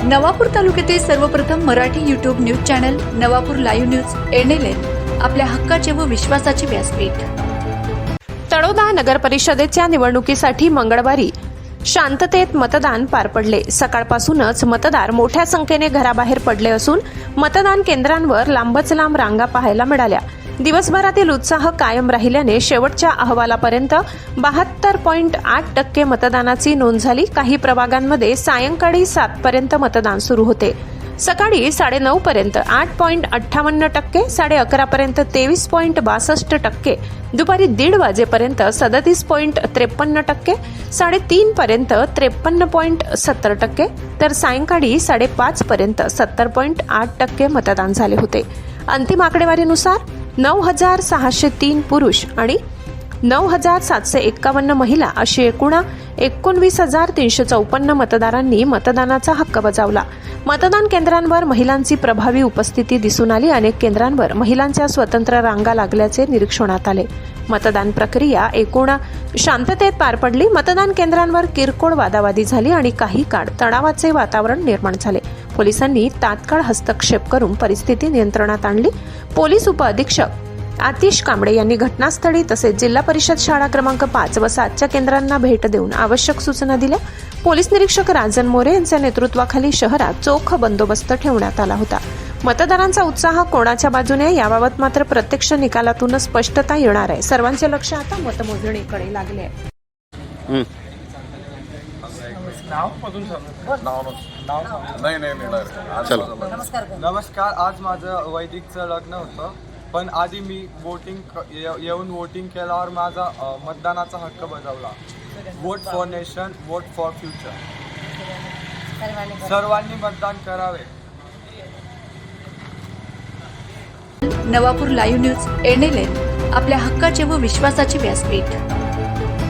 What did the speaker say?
नवापूर तालुक्यातील सर्वप्रथम Marathi YouTube news channel Navapur live news NLN आपल्या हक्काचे व विश्वासाचे व्यासपीठ। तळोदा नगर परिषदेच्या निवडणुकीसाठी मंगळवारी शांततेत मतदान पार पडले। सकाळपासूनच मतदार मोठ्या संख्येने घराबाहेर पडले असून मतदान केंद्रांवर लांबच लांब रांगा पाहायला मिळाल्या। दिवसभरातील उत्साह कायम राहिल्याने शेवटच्या अहवालापर्यंत 72.8% मतदानाची नोंद झाली। काही प्रभागांमध्ये सायंकाळी 7 पर्यंत मतदान सुरू होते। सकाळी 9:30 पर्यंत 8.58%, 11:30 पर्यंत 23.62%, दुपारी 1:30 वाजेपर्यंत 37.53%, 3:30 पर्यंत 53.70%, तर सायंकाळी 5:30 पर्यंत 70.8% मतदान झाले होते। अंतिम आकडेवारीनुसार 9,603 पुरुष आणि 9,751 महिला अशी एकूण 19,354 मतदारांनी मतदानाचा हक्क बजावला। मतदान केंद्रांवर महिलांची प्रभावी उपस्थिती दिसून आली। अनेक केंद्रांवर महिलांच्या स्वतंत्र रांगा लागल्याचे निरीक्षणात आले। मतदान प्रक्रिया एकूण शांततेत पार पडली। मतदान केंद्रांवर किरकोळ वादावादी झाली आणि काही काळ तणावाचे वातावरण निर्माण झाले। पोलिसांनी तात्काळ हस्तक्षेप करून परिस्थिती नियंत्रणात आणली। पोलीस उपअधीक्षक आतिश कांबळे यांनी घटनास्थळी तसेच जिल्हा परिषद शाळा क्रमांक 5 व 7च्या केंद्रांना भेट देऊन आवश्यक सूचना दिल्या। पोलीस निरीक्षक राजन मोरे यांच्या नेतृत्वाखाली शहरात चोख बंदोबस्त ठेवण्यात आला होता। मतदारांचा उत्साह कोणाच्या बाजूने याबाबत मात्र प्रत्यक्ष निकालातूनच स्पष्टता येणार आहे। सर्वांचे लक्ष आता मतमोजणीकडे लागले आहे। नमस्कार, आज माझं वैदिकचं लग्न होतं, पण आधी मी येऊन वोटिंग केल्यावर माझा मतदानाचा हक्क बजावला। Vote for nation, vote for future. सर्वांनी मतदान करावे। नवापूर लाईव्ह न्यूज एनएलएन आपल्या हक्काचे व विश्वासाचे व्यासपीठ।